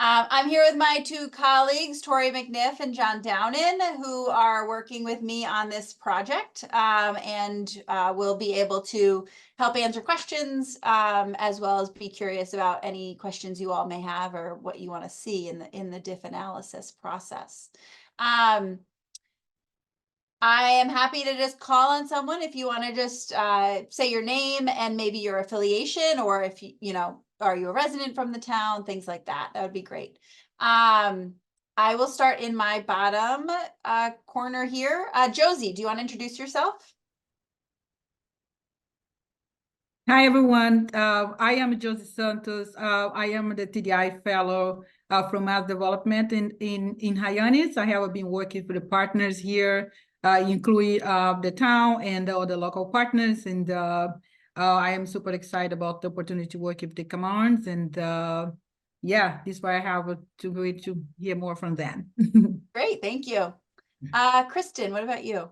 I'm here with my two colleagues, Tori McNiff and John Downen, who are working with me on this project, and will be able to help answer questions, as well as be curious about any questions you all may have or what you want to see in the diff analysis process. I am happy to just call on someone if you want to just say your name and maybe your affiliation, or if you know, are you a resident from the town, things like that. That would be great. I will start in my bottom corner here. Josie, do you want to introduce yourself? Hi, everyone. I am Josie Santos. I am the TDI Fellow from Mass Development in Hyannis. I have been working with the partners here, including the town and all the local partners. And I am super excited about the opportunity to work with the commands. And yeah, this is why I have to hear more from them. Great, thank you. Kristen, what about you?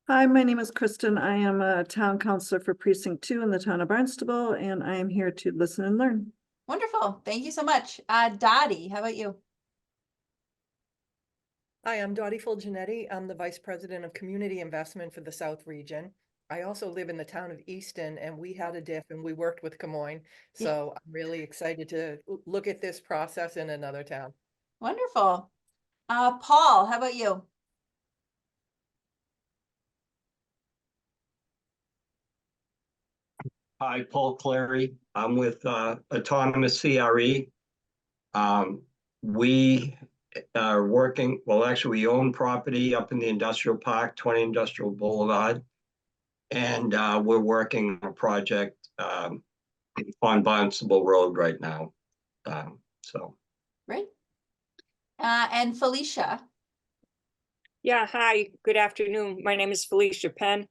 Hi, my name is Kristen. I am a town councilor for Precinct 2 in the town of Barnstable, and I am here to listen and learn. Wonderful. Thank you so much. Dottie, how about you? Hi, I'm Dottie Fulginetti. I'm the Vice President of Community Investment for the South Region. I also live in the town of Easton, and we had a diff and we worked with Camoin. So I'm really excited to look at this process in another town. Wonderful. Paul, how about you? Hi, Paul Clary. I'm with Autonomous CRE. We are working, well, actually, we own property up in the industrial park, 20 Industrial Boulevard. And we're working on a project on Barnstable Road right now. Great. And Felicia. Yeah, hi, good afternoon. My name is Felicia Penn.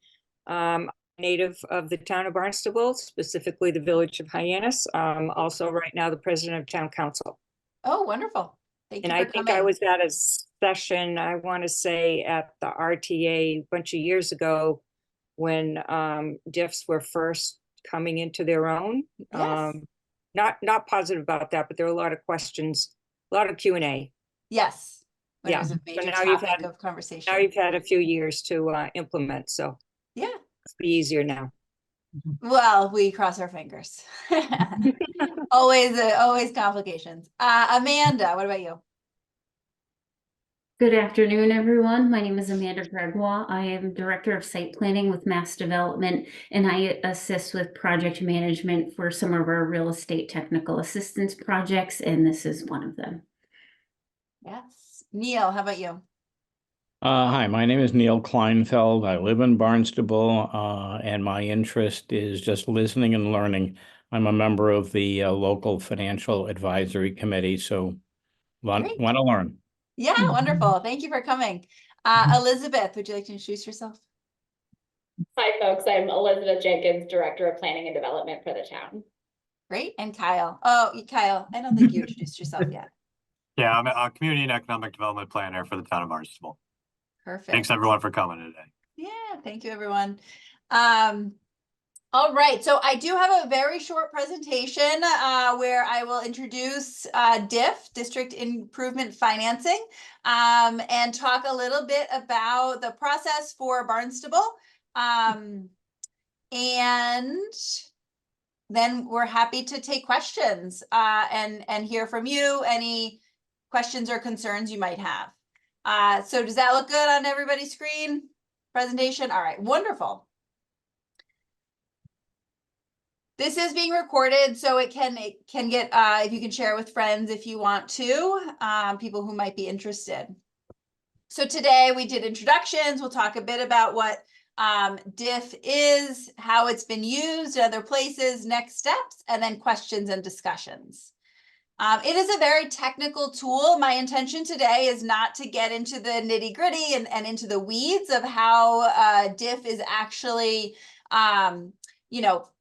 Native of the town of Barnstable, specifically the village of Hyannis. Also right now the president of town council. Oh, wonderful. Thank you for coming. And I think I was at a session, I want to say at the RTA a bunch of years ago when diffs were first coming into their own. Yes. Not positive about that, but there were a lot of questions, a lot of Q&A. Yes. Yeah. So now you've had of conversation. Now you've had a few years to implement, so yeah. It's be easier now. Well, we cross our fingers. always complications. Amanda, what about you? Good afternoon, everyone. My name is Amanda Gregoire. I am Director of Site Planning with Mass Development, and I assist with project management for some of our real estate technical assistance projects, and this is one of them. Yes. Neil, how about you? Hi, my name is Neil Kleinfeld. I live in Barnstable, and my interest is just listening and learning. I'm a member of the local financial advisory committee, so want to learn. Yeah, wonderful. Thank you for coming. Elizabeth, would you like to introduce yourself? Hi, folks. I'm Elizabeth Jenkins, Director of Planning and Development for the town. Great. And Kyle. Oh, Kyle, I don't think you introduced yourself yet. Yeah, I'm a community and economic development planner for the town of Barnstable. Perfect. Thanks everyone for coming today. Yeah, thank you everyone. All right, so I do have a very short presentation where I will introduce DIF, District Improvement Financing, and talk a little bit about the process for Barnstable. And then we're happy to take questions and hear from you, any questions or concerns you might have. So does that look good on everybody's screen? Presentation? All right, wonderful. This is being recorded, so it can get, if you can share it with friends if you want to, people who might be interested. So today we did introductions. We'll talk a bit about what DIF is, how it's been used in other places, next steps, and then questions and discussions. It is a very technical tool. My intention today is not to get into the nitty gritty and into the weeds of how DIF is actually,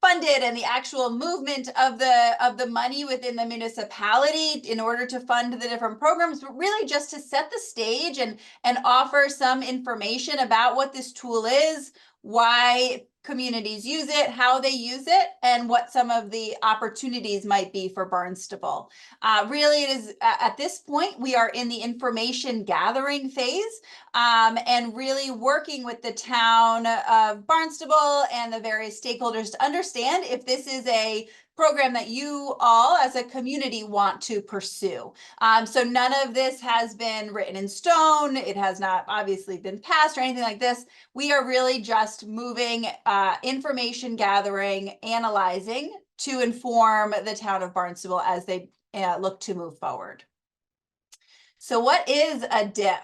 funded and the actual movement of the money within the municipality in order to fund the different programs, but really just to set the stage and offer some information about what this tool is, why communities use it, how they use it, and what some of the opportunities might be for Barnstable. Really, it is at this point, we are in the information gathering phase, and really working with the town of Barnstable and the various stakeholders to understand if this is a program that you all as a community want to pursue. So none of this has been written in stone. It has not obviously been passed or anything like this. We are really just moving information gathering, analyzing to inform the town of Barnstable as they look to move forward. So what is a DIF?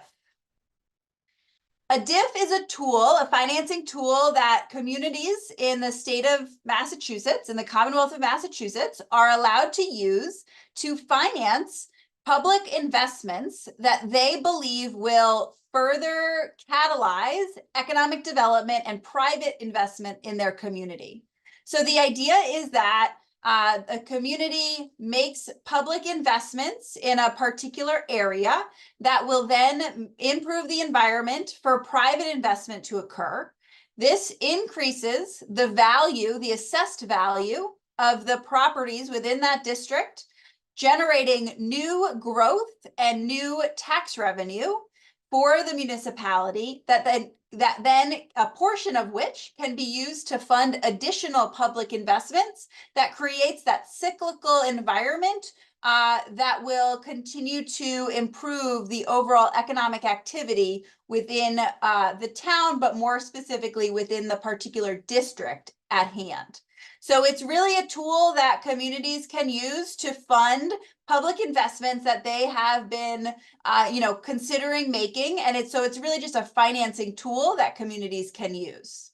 A DIF is a tool, a financing tool that communities in the state of Massachusetts, in the Commonwealth of Massachusetts, are allowed to use to finance public investments that they believe will further catalyze economic development and private investment in their community. So the idea is that a community makes public investments in a particular area that will then improve the environment for private investment to occur. This increases the value, the assessed value of the properties within that district, generating new growth and new tax revenue for the municipality that then a portion of which can be used to fund additional public investments that creates that cyclical environment that will continue to improve the overall economic activity within the town, but more specifically within the particular district at hand. So it's really a tool that communities can use to fund public investments that they have been, considering making. And it's really just a financing tool that communities can use.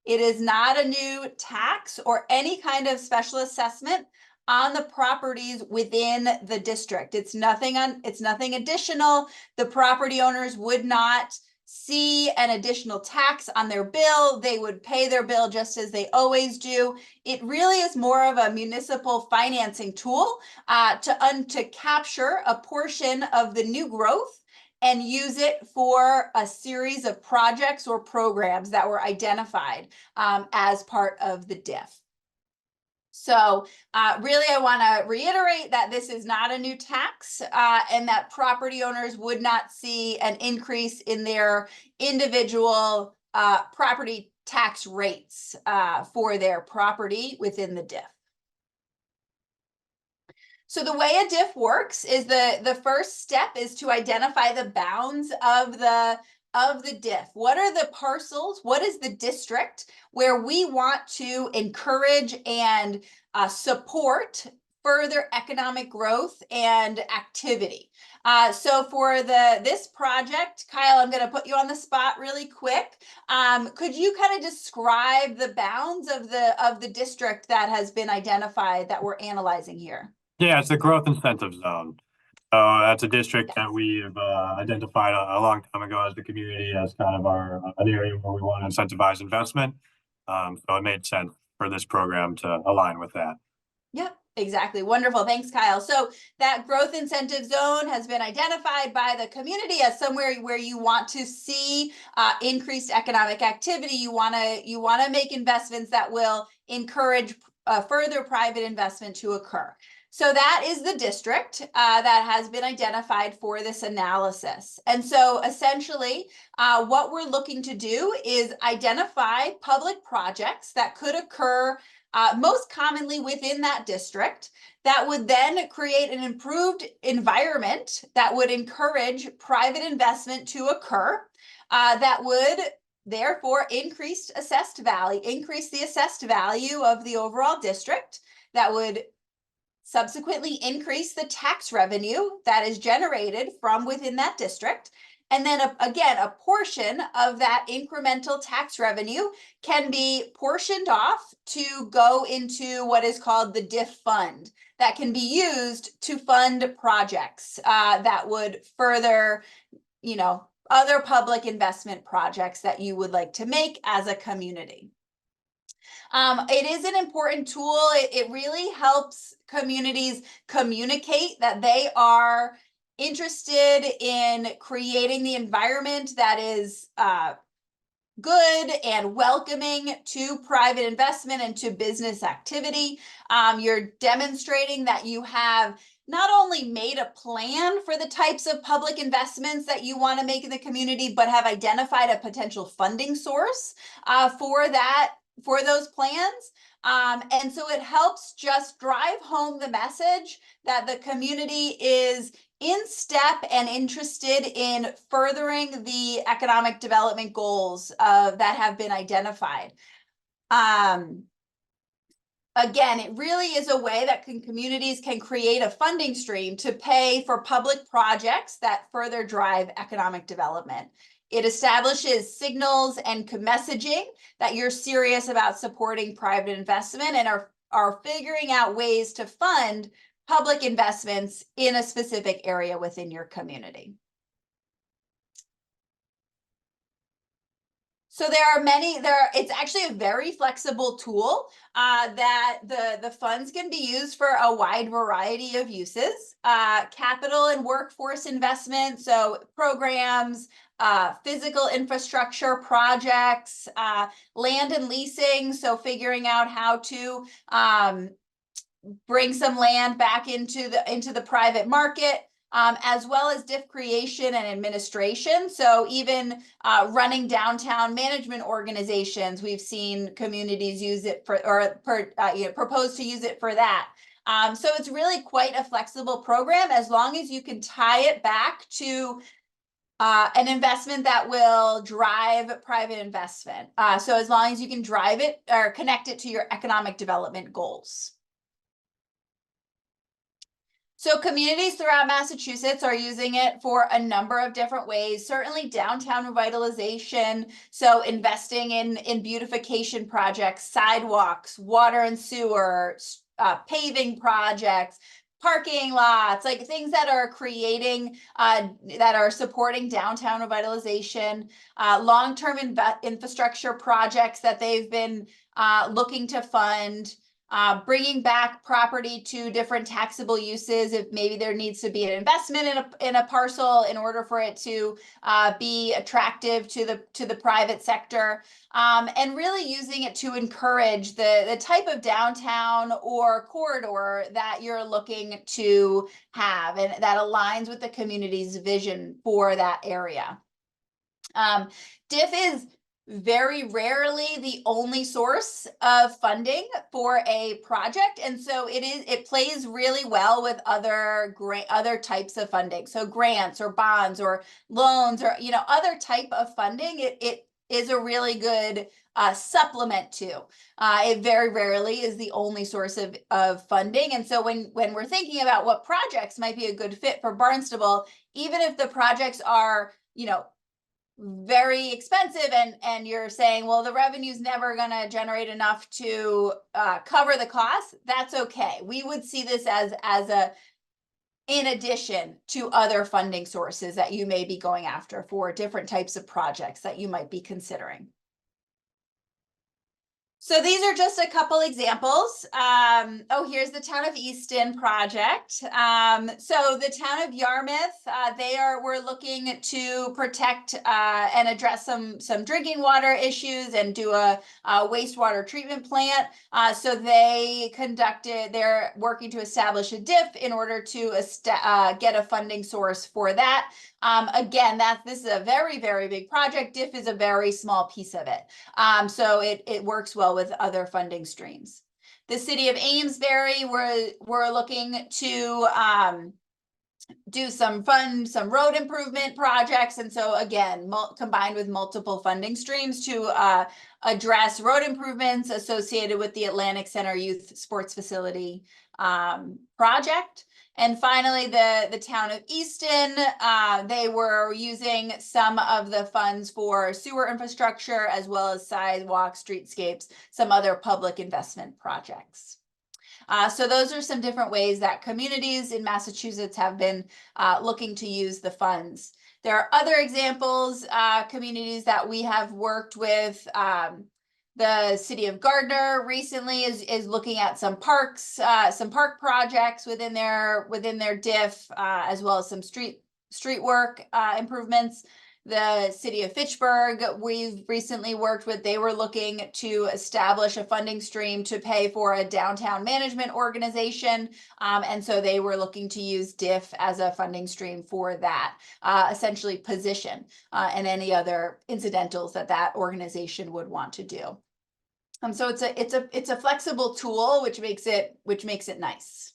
It is not a new tax or any kind of special assessment on the properties within the district. It's nothing additional. The property owners would not see an additional tax on their bill. They would pay their bill just as they always do. It really is more of a municipal financing tool to capture a portion of the new growth and use it for a series of projects or programs that were identified as part of the DIF. So really, I want to reiterate that this is not a new tax and that property owners would not see an increase in their individual property tax rates for their property within the DIF. So the way a DIF works is the first step is to identify the bounds of the DIF. What are the parcels? What is the district where we want to encourage and support further economic growth and activity? So for this project, Kyle, I'm going to put you on the spot really quick. Could you kind of describe the bounds of the district that has been identified that we're analyzing here? Yeah, it's the growth incentive zone. So that's a district that we've identified a long time ago as the community as kind of an area where we want to incentivize investment. So it made sense for this program to align with that. Yep, exactly. Wonderful. Thanks, Kyle. So that growth incentive zone has been identified by the community as somewhere where you want to see increased economic activity. You want to make investments that will encourage further private investment to occur. So that is the district that has been identified for this analysis. And so essentially what we're looking to do is identify public projects that could occur most commonly within that district that would then create an improved environment that would encourage private investment to occur that would therefore increase the assessed value of the overall district, that would subsequently increase the tax revenue that is generated from within that district. And then again, a portion of that incremental tax revenue can be portioned off to go into what is called the DIF fund that can be used to fund projects that would further, other public investment projects that you would like to make as a community. It is an important tool. It really helps communities communicate that they are interested in creating the environment that is good and welcoming to private investment and to business activity. You're demonstrating that you have not only made a plan for the types of public investments that you want to make in the community, but have identified a potential funding source for those plans. And so it helps just drive home the message that the community is in step and interested in furthering the economic development goals that have been identified. Again, it really is a way that communities can create a funding stream to pay for public projects that further drive economic development. It establishes signals and messaging that you're serious about supporting private investment and are figuring out ways to fund public investments in a specific area within your community. So it's actually a very flexible tool that the funds can be used for a wide variety of uses. Capital and workforce investment, so programs, physical infrastructure projects, land and leasing, so figuring out how to bring some land back into the private market. As well as diff creation and administration. So even running downtown management organizations, we've seen communities use it for, or propose to use it for that. So it's really quite a flexible program as long as you can tie it back to an investment that will drive private investment. So as long as you can drive it or connect it to your economic development goals. So communities throughout Massachusetts are using it for a number of different ways, certainly downtown revitalization. So investing in beautification projects, sidewalks, water and sewer, paving projects, parking lots, like things that are creating, that are supporting downtown revitalization, long-term infrastructure projects that they've been looking to fund. Bringing back property to different taxable uses if maybe there needs to be an investment in a parcel in order for it to be attractive to the private sector, and really using it to encourage the type of downtown or corridor that you're looking to have and that aligns with the community's vision for that area. DIF is very rarely the only source of funding for a project, and so it plays really well with other types of funding, so grants or bonds or loans or other type of funding. It is a really good supplement to. It very rarely is the only source of funding, and so when we're thinking about what projects might be a good fit for Barnstable, even if the projects are very expensive and you're saying, well, the revenue's never going to generate enough to cover the cost, that's okay. We would see this as in addition to other funding sources that you may be going after for different types of projects that you might be considering. So these are just a couple examples. Here's the town of Easton project. So the town of Yarmouth, we're looking to protect and address some drinking water issues and do a wastewater treatment plant. So they're working to establish a DIF in order to get a funding source for that. Again, this is a very, very big project. DIF is a very small piece of it. So it works well with other funding streams. The city of Amesbury, we're looking to do some road improvement projects. And so again, combined with multiple funding streams to address road improvements associated with the Atlantic Center Youth Sports Facility project. And finally, the town of Easton, they were using some of the funds for sewer infrastructure as well as sidewalks, streetscapes, some other public investment projects. So those are some different ways that communities in Massachusetts have been looking to use the funds. There are other examples, communities that we have worked with. The city of Gardner recently is looking at some park projects within their DIF, as well as some street work improvements. The city of Fitchburg, we've recently worked with, they were looking to establish a funding stream to pay for a downtown management organization. And so they were looking to use DIF as a funding stream for that, essentially position, and any other incidentals that that organization would want to do. So it's a flexible tool, which makes it nice.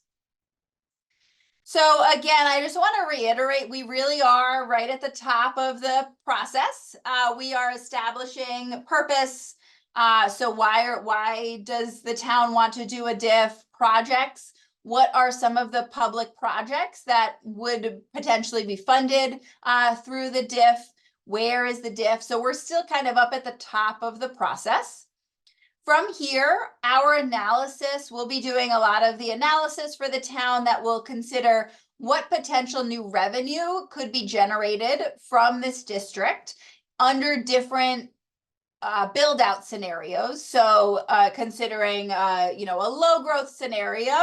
So again, I just want to reiterate, we really are right at the top of the process. We are establishing purpose. So why does the town want to do a DIF? Projects? What are some of the public projects that would potentially be funded through the DIF? Where is the DIF? So we're still kind of up at the top of the process. From here, our analysis, we'll be doing a lot of the analysis for the town that will consider what potential new revenue could be generated from this district under different build out scenarios. So considering, a low growth scenario,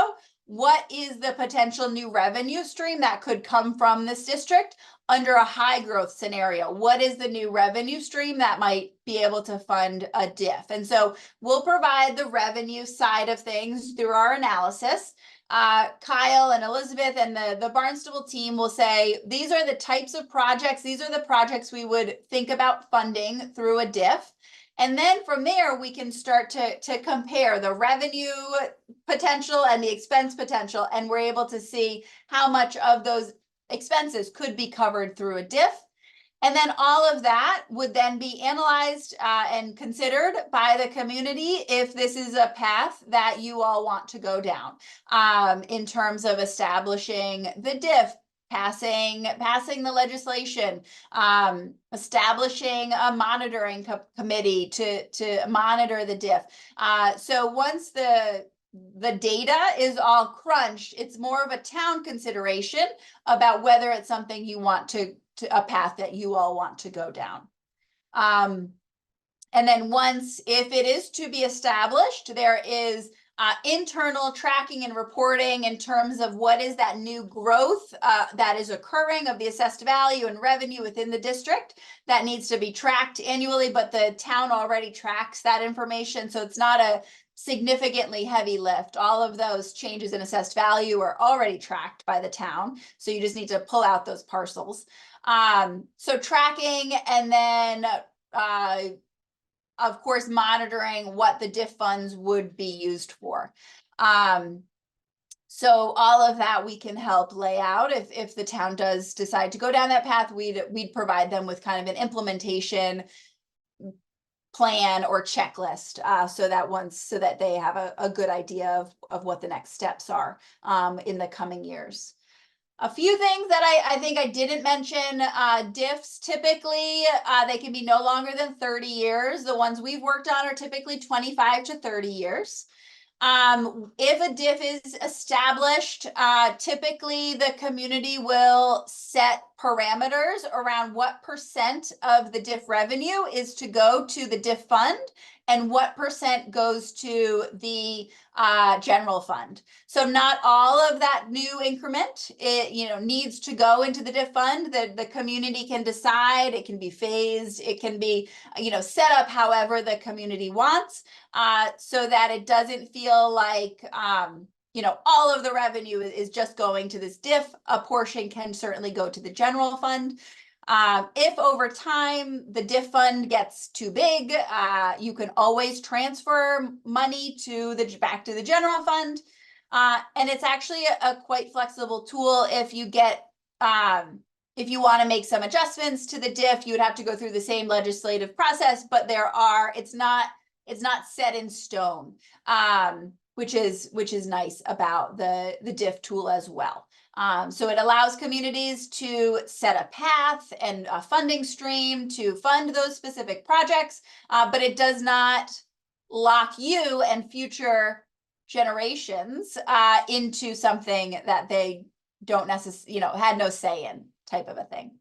what is the potential new revenue stream that could come from this district? Under a high growth scenario, what is the new revenue stream that might be able to fund a DIF? And so we'll provide the revenue side of things through our analysis. Kyle and Elizabeth and the Barnstable team will say, these are the types of projects, these are the projects we would think about funding through a DIF. And then from there, we can start to compare the revenue potential and the expense potential, and we're able to see how much of those expenses could be covered through a DIF. And then all of that would then be analyzed and considered by the community if this is a path that you all want to go down in terms of establishing the DIF, passing the legislation, establishing a monitoring committee to monitor the DIF. So once the data is all crunched, it's more of a town consideration about whether it's something you want to a path that you all want to go down. And then if it is to be established, there is internal tracking and reporting in terms of what is that new growth that is occurring of the assessed value and revenue within the district that needs to be tracked annually, but the town already tracks that information. So it's not a significantly heavy lift. All of those changes in assessed value are already tracked by the town. So you just need to pull out those parcels. So tracking, and then of course, monitoring what the DIF funds would be used for. So all of that we can help lay out. If the town does decide to go down that path, we'd provide them with kind of an implementation plan or checklist so that they have a good idea of what the next steps are in the coming years. A few things that I think I didn't mention, DIFs typically, they can be no longer than 30 years. The ones we've worked on are typically 25 to 30 years. If a DIF is established, typically the community will set parameters around what % of the DIF revenue is to go to the DIF fund and what % goes to the general fund. So not all of that new increment, needs to go into the DIF fund. The community can decide, it can be phased, it can be, set up however the community wants, so that it doesn't feel like, all of the revenue is just going to this DIF. A portion can certainly go to the general fund. If over time the DIF fund gets too big, you can always transfer money back to the general fund. And it's actually a quite flexible tool. If you if you want to make some adjustments to the DIF, you would have to go through the same legislative process, but it's not set in stone, which is nice about the DIF tool as well. So it allows communities to set a path and a funding stream to fund those specific projects, but it does not lock you and future generations into something that they don't necessarily, had no say in, type of a thing.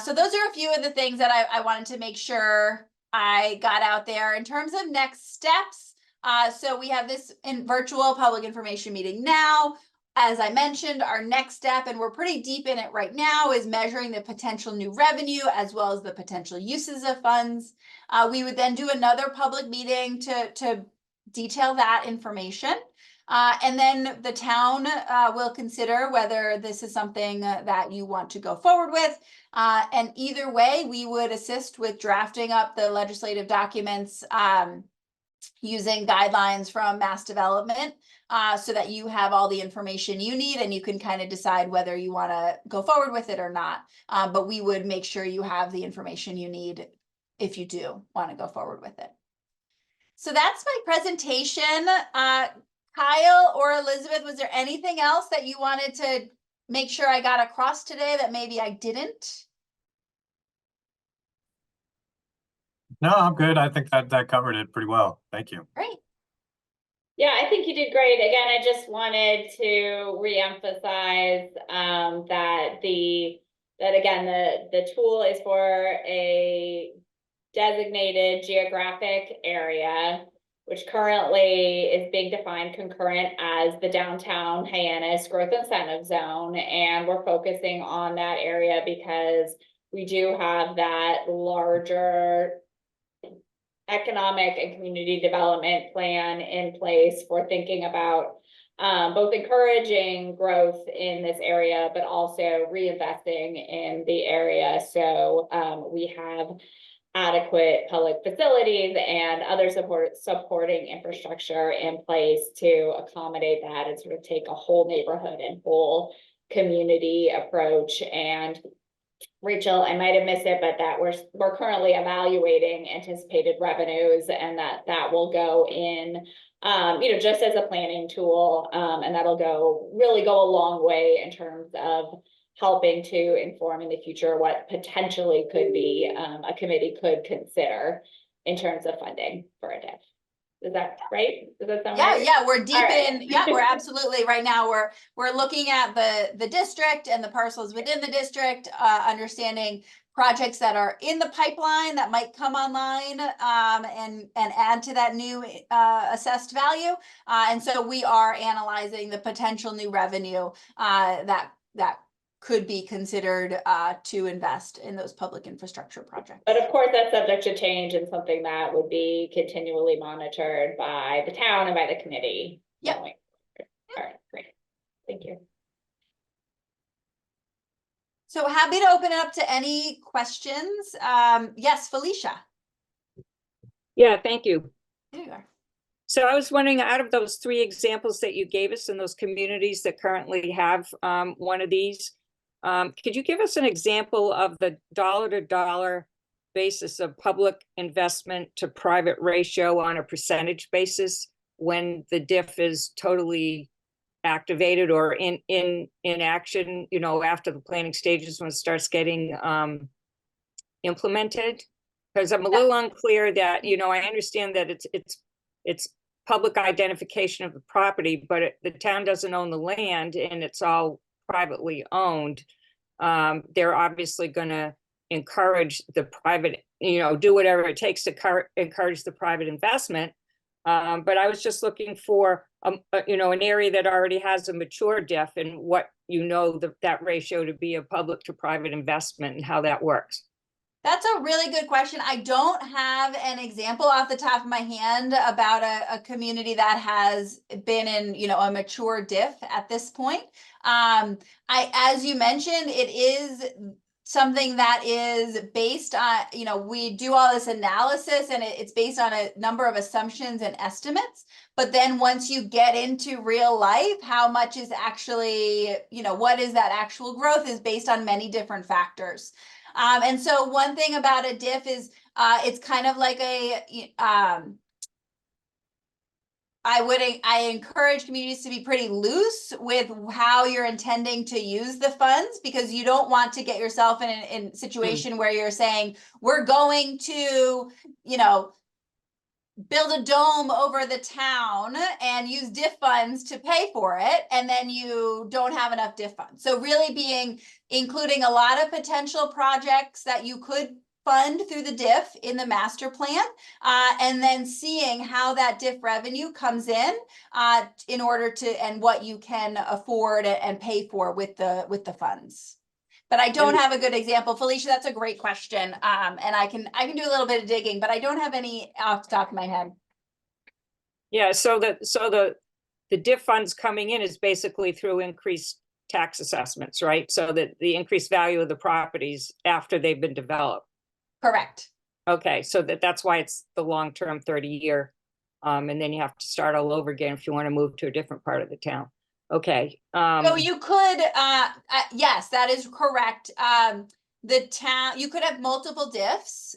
So those are a few of the things that I wanted to make sure I got out there. In terms of next steps, so we have this virtual public information meeting now. as I mentioned, our next step, and we're pretty deep in it right now, is measuring the potential new revenue as well as the potential uses of funds. We would then do another public meeting to detail that information. And then the town will consider whether this is something that you want to go forward with. And either way, we would assist with drafting up the legislative documents using guidelines from Mass Development so that you have all the information you need and you can kind of decide whether you want to go forward with it or not. But we would make sure you have the information you need if you do want to go forward with it. So that's my presentation. Kyle or Elizabeth, was there anything else that you wanted to make sure I got across today that maybe I didn't? No, I'm good. I think that covered it pretty well. Thank you. Great. Yeah, I think you did great. Again, I just wanted to reemphasize that again, the tool is for a designated geographic area, which currently is being defined concurrent as the downtown Hyannis Growth Incentive Zone. And we're focusing on that area because we do have that larger economic and community development plan in place for thinking about both encouraging growth in this area, but also reinvesting in the area. So we have adequate public facilities and other supporting infrastructure in place to accommodate that and sort of take a whole neighborhood and whole community approach. And Rachel, I might have missed it, but that we're currently evaluating anticipated revenues, and that will go in, just as a planning tool, and that'll really go a long way in terms of helping to inform in the future what potentially could be a committee could consider in terms of funding for a DIF. Is that right? Does that sound right? Yeah, we're deep right. in. Yeah, we're absolutely right now. We're looking at the district and the parcels within the district, understanding projects that are in the pipeline that might come online and add to that new assessed value. And so we are analyzing the potential new revenue that could be considered to invest in those public infrastructure projects. But of course, that's subject to change and something that would be continually monitored by the town and by the committee. Yeah. All right, great. Thank you. So happy to open it up to any questions. Yes, Felicia. Yeah, thank you. There you are. So I was wondering, out of those 3 examples that you gave us in those communities that currently have one of these, could you give us an example of the dollar-to-dollar basis of public investment to private ratio on a percentage basis when the DIF is totally activated or in action, after the planning stages when it starts getting implemented? Because I'm a little unclear that, I understand that it's public identification of the property, but the town doesn't own the land and it's all privately owned. They're obviously going to encourage the private, do whatever it takes to encourage the private investment. But I was just looking for, an area that already has a mature DIF and what, that ratio to be a public to private investment and how that works. That's a really good question. I don't have an example off the top of my hand about a community that has been in, a mature DIF at this point. As you mentioned, it is something that is based on, we do all this analysis and it's based on a number of assumptions and estimates. But then once you get into real life, how much is actually, what is that actual growth is based on many different factors. And so one thing about a DIF is it's kind of like I encourage communities to be pretty loose with how you're intending to use the funds, because you don't want to get yourself in a situation where you're saying, we're going to, build a dome over the town and use DIF funds to pay for it, and then you don't have enough DIF funds. So really including a lot of potential projects that you could fund through the diff in the master plan, and then seeing how that diff revenue comes in order to, and what you can afford and pay for with the funds. But I don't have a good example. Felicia, that's a great question. And I can do a little bit of digging, but I don't have any off the top of my head. Yeah, so the diff funds coming in is basically through increased tax assessments, right? So that the increased value of the properties after they've been developed. Correct. Okay, so that's why it's the long-term 30-year. And then you have to start all over again if you want to move to a different part of the town. Okay. So you could, yes, that is correct. The town, you could have multiple diffs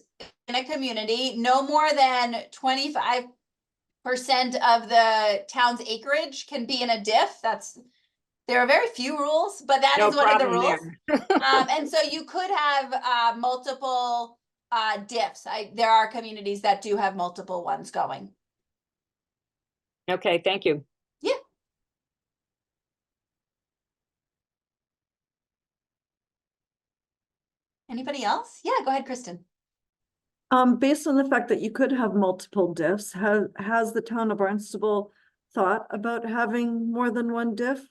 in a community, no more than 25% of the town's acreage can be in a diff. There are very few rules, but that No is one of the problem rules. there. And so you could have multiple diffs. There are communities that do have multiple ones going. Okay, thank you. Yeah. Anybody else? Yeah, go ahead, Kristen. Based on the fact that you could have multiple diffs, has the town of Barnstable thought about having more than one diff?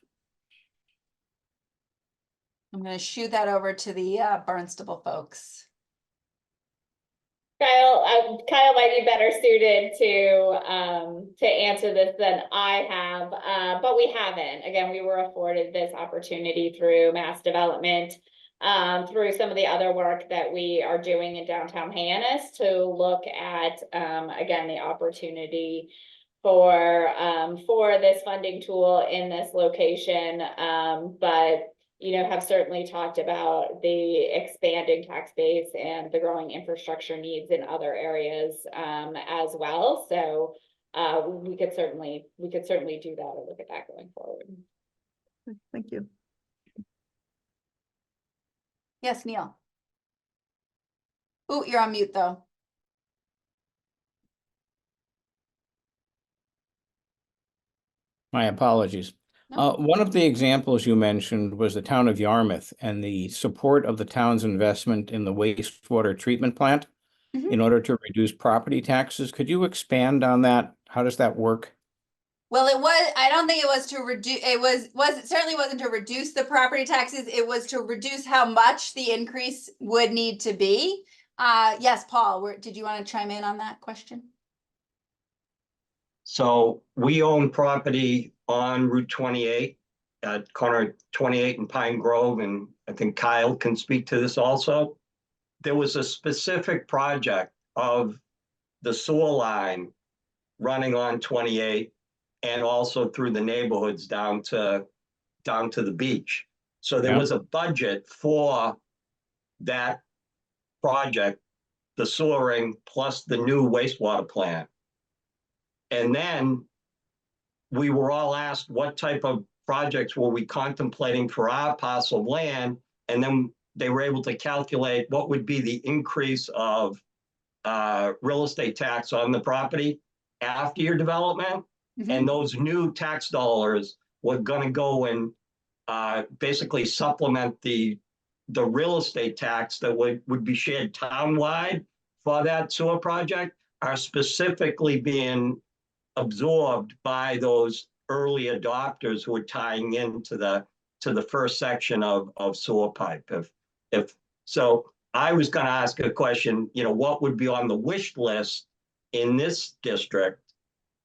I'm going to shoot that over to the Barnstable folks. Kyle might be better suited to answer this than I have, but we haven't. Again, we were afforded this opportunity through mass development, through some of the other work that we are doing in downtown Hyannis to look at, again, the opportunity for this funding tool in this location, but have certainly talked about the expanding tax base and the growing infrastructure needs in other areas as well. So we could certainly do that or look at that going forward. Thank you. Yes, Neil. Oh, you're on mute though. My apologies. No. One of the examples you mentioned was the town of Yarmouth and the support of the town's investment in the wastewater treatment plant Mhm. in order to reduce property taxes. Could you expand on that? How does that work? Well, I don't think it was to reduce, it certainly wasn't to reduce the property taxes. It was to reduce how much the increase would need to be. Yes, Paul, did you want to chime in on that question? So we own property on Route 28 at corner 28 and Pine Grove, and I think Kyle can speak to this also. There was a specific project of the sewer line running on 28 and also through the neighborhoods down to the beach. So there was a budget for that project, the sewering plus the new wastewater plant. And then we were all asked what type of projects were we contemplating for our parcel of land. And then they were able to calculate what would be the increase of real estate tax on the property after your development. Mhm. And those new tax dollars were going to go and basically supplement the real estate tax that would be shared townwide for that sewer project, are specifically being absorbed by those early adopters who are tying into the first section of sewer pipe. If so, I was going to ask a question, what would be on the wish list in this district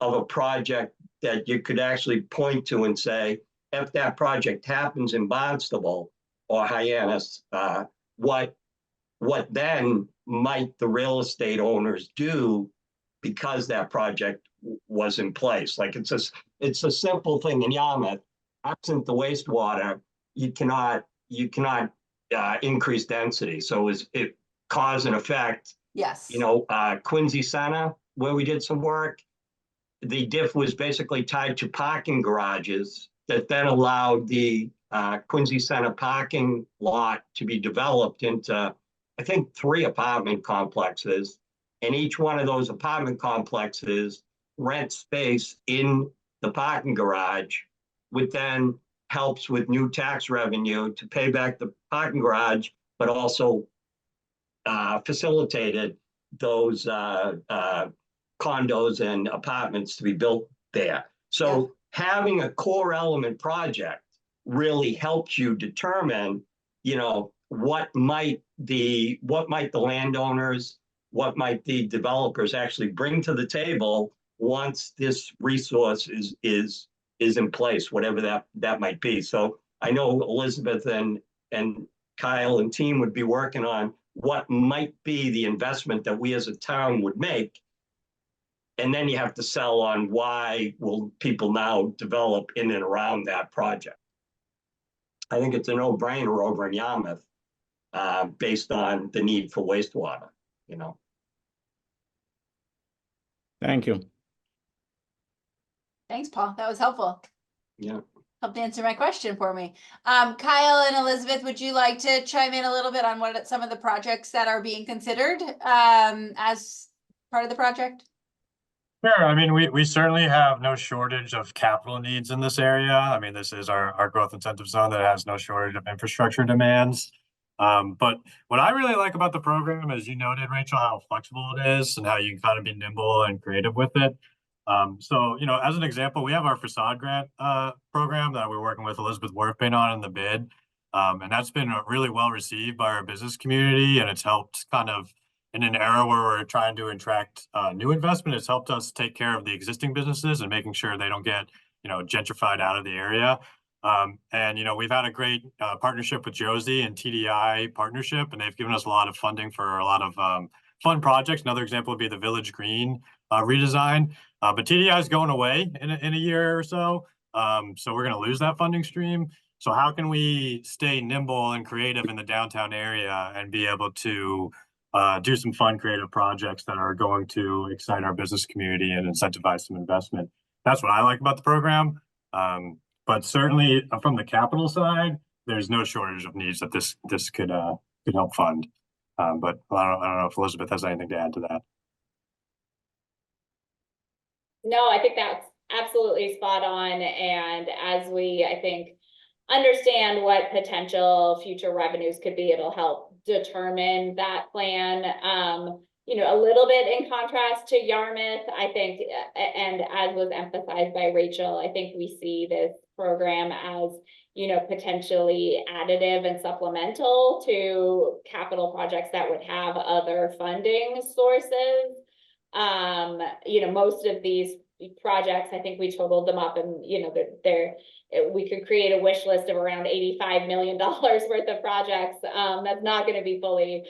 of a project that you could actually point to and say, if that project happens in Barnstable or Hyannis, what then might the real estate owners do because that project was in place? Like it's a simple thing in Yarmouth. Absent the wastewater, you cannot increase density. So it cause and effect. Yes. Quincy Center, where we did some work, the diff was basically tied to parking garages that then allowed the Quincy Center parking lot to be developed into, I think, 3 apartment complexes. And each one of those apartment complexes rent space in the parking garage, which then helps with new tax revenue to pay back the parking garage, but also facilitated those condos and apartments to be built there. So having a core element project really helps you determine, you know, what might the landowners, what might the developers actually bring to the table once this resource is in place, whatever that might be. So I know Elizabeth and Kyle and team would be working on what might be the investment that we as a town would make. And then you have to sell on why will people now develop in and around that project. I think it's a no-brainer over in Yarmouth, based on the need for wastewater, you know. Thank you. Thanks, Paul. That was helpful. Yeah. Helped answer my question for me. Kyle and Elizabeth, would you like to chime in a little bit on what some of the projects that are being considered as part of the project? Sure. I mean, we certainly have no shortage of capital needs in this area. I mean, this is our growth incentive zone that has no shortage of infrastructure demands. But what I really like about the program, as you noted, Rachel, how flexible it is and how you can kind of be nimble and creative with it. So, you know, as an example, we have our facade grant program that we're working with Elizabeth Worthpain on in the bid. And that's been really well received by our business community, and it's helped kind of in an era where we're trying to attract new investment. It's helped us take care of the existing businesses and making sure they don't get, you know, gentrified out of the area. And, you know, we've had a great partnership with Josie and TDI partnership, and they've given us a lot of funding for a lot of fun projects. Another example would be the Village Green redesign. But TDI is going away in a year or so. So we're going to lose that funding stream. So how can we stay nimble and creative in the downtown area and be able to do some fun, creative projects that are going to excite our business community and incentivize some investment? That's what I like about the program. But certainly from the capital side, there's no shortage of needs that this could help fund. But I don't know if Elizabeth has anything to add to that. No, I think that's absolutely spot on. And as we, I think, understand what potential future revenues could be, it'll help determine that plan. You know, a little bit in contrast to Yarmouth, I think, and as was emphasized by Rachel, I think we see this program as, you know, potentially additive and supplemental to capital projects that would have other funding sources. You know, most of these projects, I think we totaled them up, and, you know, we could create a wish list of around $85 million worth of projects. That's not going to be fully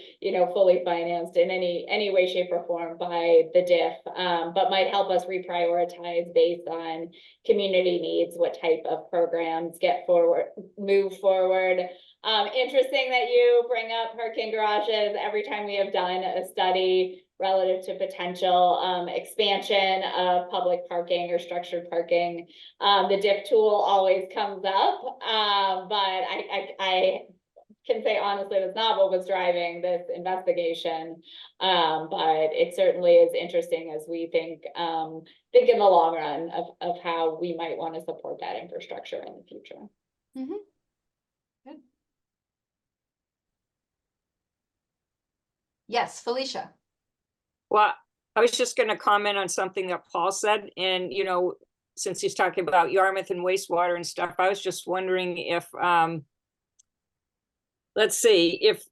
financed in any way, shape, or form by the DIF, but might help us reprioritize based on community needs, what type of programs move forward. Interesting that you bring up parking garages. Every time we have done a study relative to potential expansion of public parking or structured parking, the DIF tool always comes up. But I can say honestly, that's not what was driving this investigation. But it certainly is interesting as we think in the long run of how we might want to support that infrastructure in the future. Mm-hmm. Good. Yes, Felicia. Well, I was just going to comment on something that Paul said. And, you know, since he's talking about Yarmouth and wastewater and stuff, I was just wondering if, let's see, if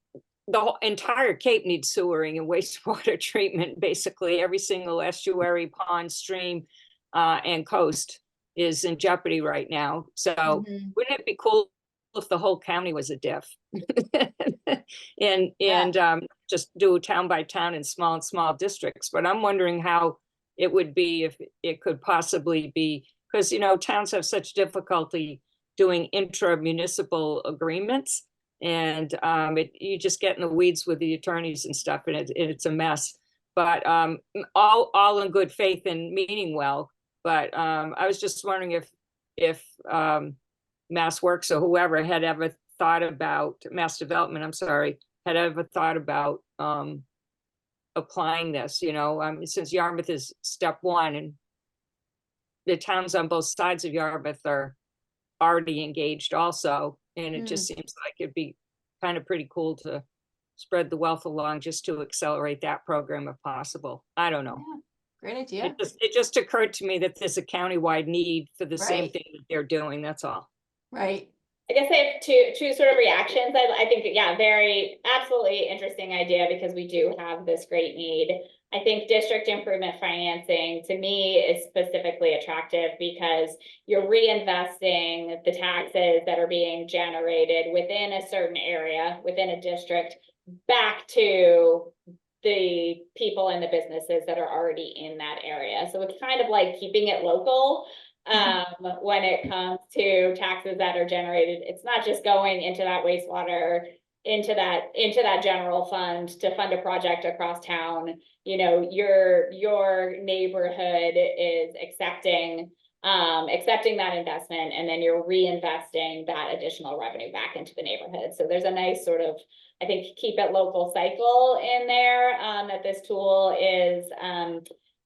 the whole entire Cape needs sewering and wastewater treatment, basically every single estuary, pond, stream, and coast is in jeopardy right now. So wouldn't it be cool if the whole county was a DIF and just do town by town in small districts? But I'm wondering how it would be if it could possibly be, because, you know, towns have such difficulty doing intra-municipal agreements, and you just get in the weeds with the attorneys and stuff, and it's a mess. But all in good faith and meaning well. But I was just wondering if MassWorks or whoever had ever thought about Mass Development, had ever thought about applying this, you know, since Yarmouth is step one and the towns on both sides of Yarmouth are already engaged also. And it just seems like it'd be kind of pretty cool to spread the wealth along just to accelerate that program if possible. I don't know. Yeah, great idea. It just occurred to me that there's a countywide need for the same Right. thing that they're doing, that's all. Right. I guess I have two sort of reactions. I think, yeah, very absolutely interesting idea because we do have this great need. I think district improvement financing to me is specifically attractive because you're reinvesting the taxes that are being generated within a certain area, within a district, back to the people and the businesses that are already in that area. So it's kind of like keeping it local. When it comes to taxes that are generated, it's not just going into that wastewater, into that general fund to fund a project across town. You know, your neighborhood is accepting that investment, and then you're reinvesting that additional revenue back into the neighborhood. So there's a nice sort of, I think, keep it local cycle in there that this tool is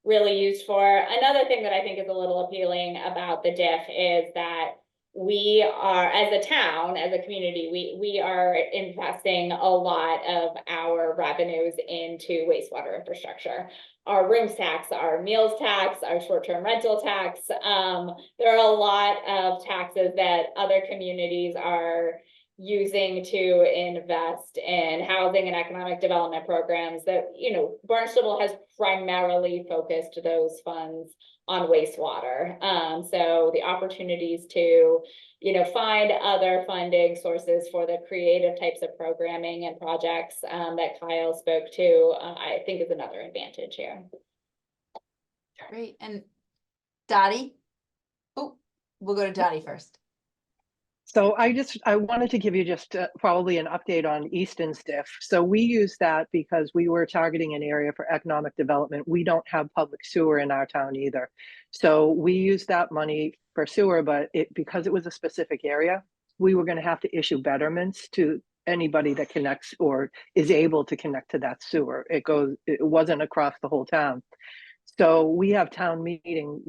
really used for. Another thing that I think is a little appealing about the DIF is that we are, as a town, as a community, we are investing a lot of our revenues into wastewater infrastructure. Our rooms tax, our meals tax, our short-term rental tax. There are a lot of taxes that other communities are using to invest in housing and economic development programs that, you know, Barnstable has primarily focused those funds on wastewater. So the opportunities to, you know, find other funding sources for the creative types of programming and projects that Kyle spoke to, I think is another advantage here. Great. And Dottie? Oh, we'll go to Dottie first. So I wanted to give you just probably an update on Easton's DIF. So we use that because we were targeting an area for economic development. We don't have public sewer in our town either. So we used that money for sewer, but because it was a specific area, we were going to have to issue betterments to anybody that connects or is able to connect to that sewer. It wasn't across the whole town. So we have town meeting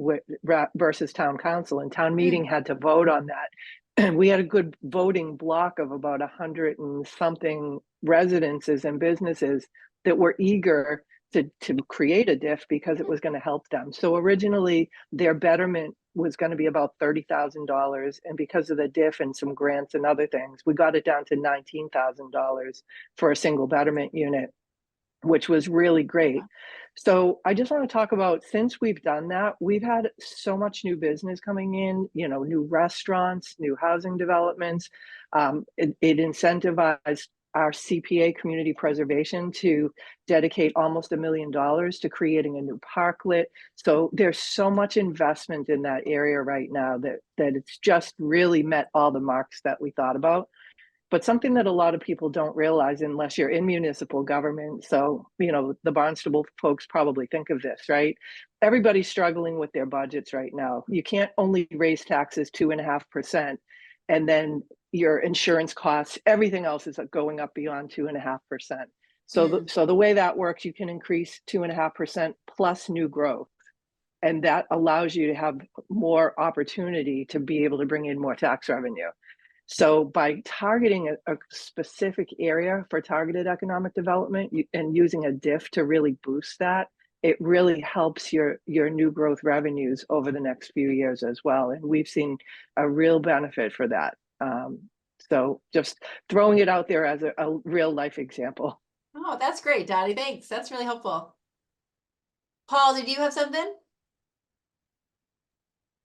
versus town council, and town meeting had to vote on that. And we had a good voting block of about 100 and something residences and businesses that were eager to create a DIF because it was going to help them. So originally their betterment was going to be about $30,000. And because of the DIF and some grants and other things, we got it down to $19,000 for a single betterment unit, which was really great. So I just want to talk about, since we've done that, we've had so much new business coming in, you know, new restaurants, new housing developments. It incentivized our CPA community preservation to dedicate almost $1 million to creating a new parklet. So there's so much investment in that area right now that it's just really met all the marks that we thought about. But something that a lot of people don't realize unless you're in municipal government, so, you know, the Barnstable folks probably think of this, right? Everybody's struggling with their budgets right now. You can't only raise taxes 2.5%, and then your insurance costs, everything else is going up beyond 2.5%. So the way that works, you can increase 2.5% plus new growth. And that allows you to have more opportunity to be able to bring in more tax revenue. So by targeting a specific area for targeted economic development and using a DIF to really boost that, it really helps your new growth revenues over the next few years as well. And we've seen a real benefit for that. So just throwing it out there as a real life example. Oh, that's great, Dottie. Thanks. That's really helpful. Paul, did you have something?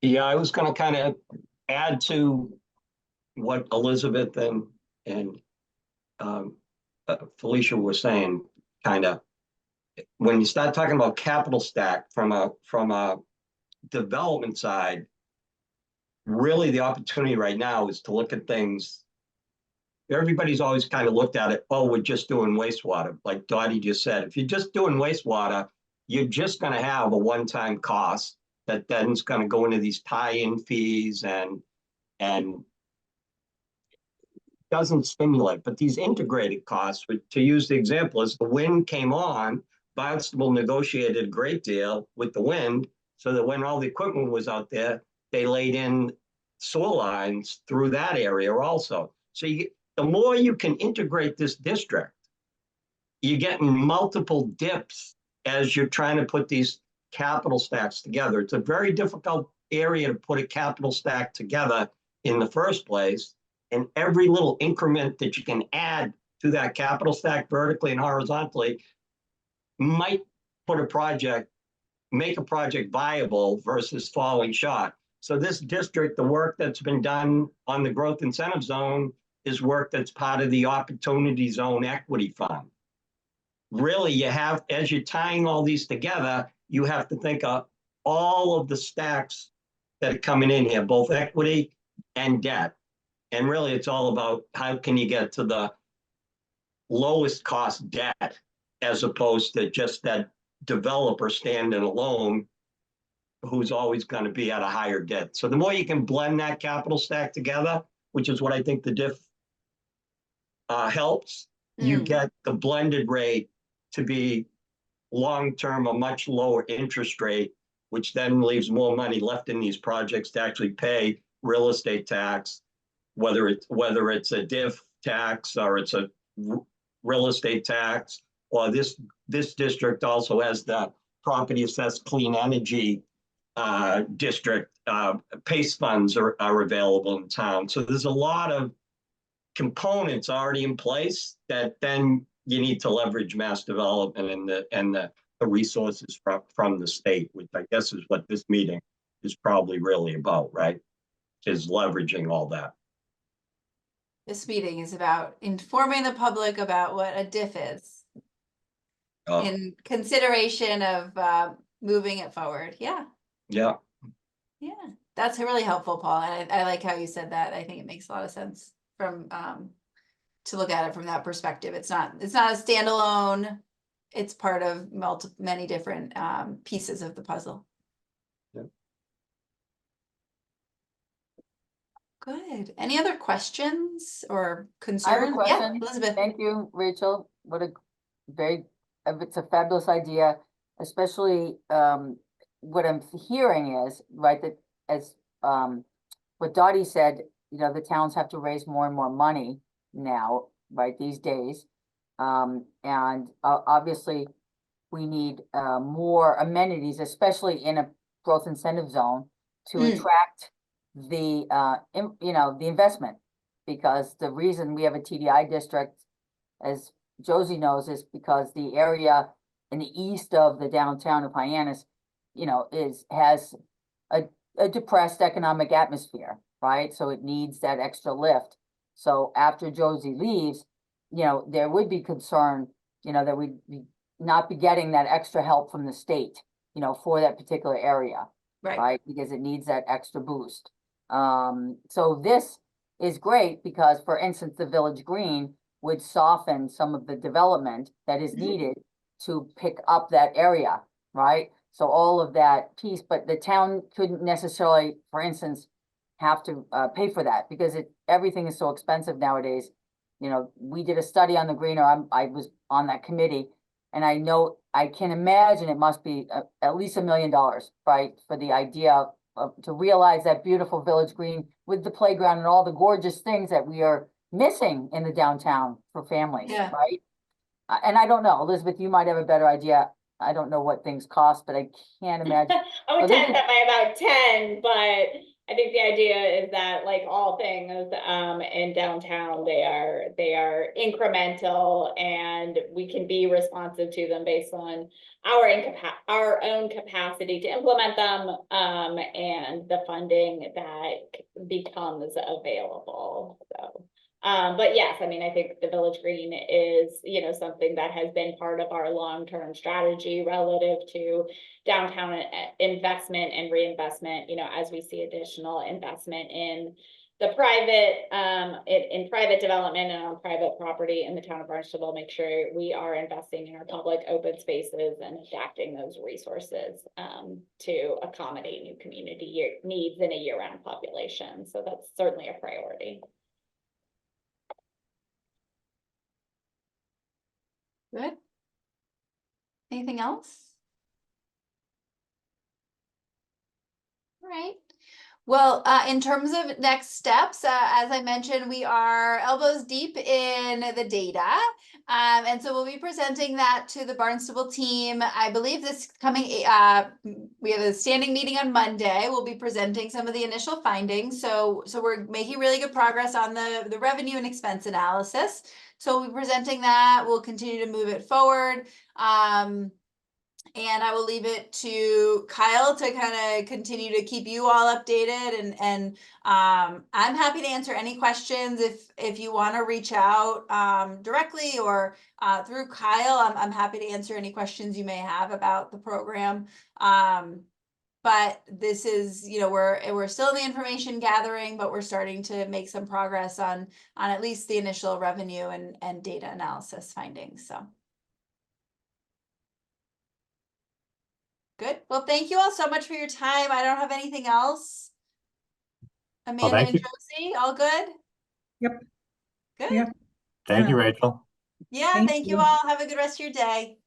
Yeah, I was going to kind of add to what Elizabeth and Felicia were saying. Kind of, when you start talking about capital stack from a development side, really the opportunity right now is to look at things. Everybody's always kind of looked at it, oh, we're just doing wastewater. Like Dottie just said, if you're just doing wastewater, you're just going to have a one-time cost that then is going to go into these tie-in fees and doesn't stimulate. But these integrated costs, to use the example, as the wind came on, Barnstable negotiated a great deal with the wind so that when all the equipment was out there, they laid in sewer lines through that area also. So the more you can integrate this district, you're getting multiple dips as you're trying to put these capital stacks together. It's a very difficult area to put a capital stack together in the first place. And every little increment that you can add to that capital stack vertically and horizontally might put a project, make a project viable versus falling short. So this district, the work that's been done on the growth incentive zone is work that's part of the opportunity zone equity fund. Really, you have, as you're tying all these together, you have to think of all of the stacks that are coming in here, both equity and debt. And really, it's all about how can you get to the lowest cost debt as opposed to just that developer standing alone who's always going to be at a higher debt. So the more you can blend that capital stack together, which is what I think the diff helps, you get the blended rate to be long-term a much lower interest rate, which then leaves more money left in these projects to actually pay real estate tax, whether it's a diff tax or it's a real estate tax, or this district also has the property assessed clean energy district. PACE funds are available in town. So there's a lot of components already in place that then you need to leverage mass development and the resources from the state, which I guess is what this meeting is probably really about, right? Is leveraging all that. This meeting is about informing the public about what a diff is in consideration of moving it forward. Yeah. Yeah. Yeah. That's really helpful, Paul. And I like how you said that. I think it makes a lot of sense from to look at it from that perspective. It's not a standalone, it's part of many different pieces of the puzzle. Yeah. Good. Any other questions or I concerns? have a question. Yeah, Elizabeth. Thank you, Rachel. What a it's a fabulous idea, especially what I'm hearing is, right, that as what Dottie said, you know, the towns have to raise more and more money now, right, these days. And obviously we need more amenities, especially in a growth incentive zone to attract the the investment, because the reason we have a TDI district, as Josie knows, is because the area in the east of the downtown of Hyannis, you know, has a depressed economic atmosphere, right? So it needs that extra lift. So after Josie leaves, you know, there would be concern, you know, that we'd not be getting that extra help from the state, you know, for that particular area, right? Because it needs that extra boost. So this is great because, for instance, the Village Green would soften some of the development that is needed to pick up that area, right? So all of that piece, but the town couldn't necessarily, for instance, have to pay for that because everything is so expensive nowadays. You know, we did a study on the green, or I was on that committee, and I know, I can imagine it must be at least $1 million, right? For the idea of to realize that beautiful Village Green with the playground and all the gorgeous things that we are missing in the downtown for families, right? And I don't know, Elizabeth, you might have a better idea. I don't know what things cost, but I can't imagine. I would test that by about 10, but I think the idea is that, like all things in downtown, they are incremental, and we can be responsive to them based on our own capacity to implement them, and the funding that becomes available. So. But yes, I mean, I think the Village Green is, you know, something that has been part of our long-term strategy relative to downtown investment and reinvestment, you know, as we see additional investment in the private, in private development and on private property in the town of Barnstable, make sure we are investing in our public open spaces and adapting those resources to accommodate new community needs in a year-round population. So that's certainly a priority. Good. Anything else? All right. Well, in terms of next steps, as I mentioned, we are elbows deep in the data. And so we'll be presenting that to the Barnstable team. I believe this coming, we have a standing meeting on Monday. We'll be presenting some of the initial findings. So we're making really good progress on the revenue and expense analysis. So we'll be presenting that. We'll continue to move it forward. And I will leave it to Kyle to kind of continue to keep you all updated, and I'm happy to answer any questions if you want to reach out directly or through Kyle. I'm happy to answer any questions you may have about the program. But this is, you know, we're still in the information gathering, but we're starting to make some progress on at least the initial revenue and data analysis findings. So. Good. Well, thank you all so much for your time. I don't have anything else. Amanda thank and you. Josie, all good? Yep. Good. Yeah. Thank you, Rachel. Yeah, Thank thank you you. all. Have a good rest of your day.